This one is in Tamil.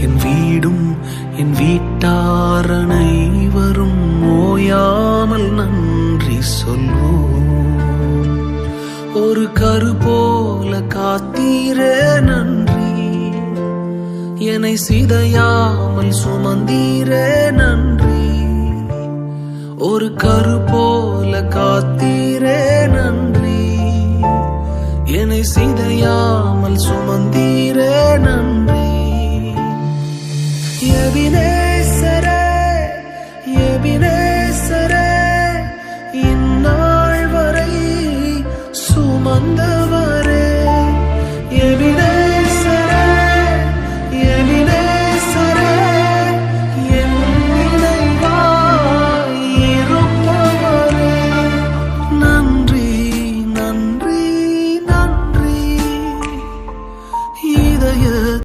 என் வீடும் என் வீட்டார் அனைவரும் ஓயாமல் நன்றி சொல்வோம். ஒரு கரு போல காத்தீரே நன்றி, என்னை சிதையாமல் சுமந்தீரே நன்றி. ஒரு கரு போல காத்தீரே நன்றி, என்னை சிதையாமல் சுமந்தீரே நன்றி.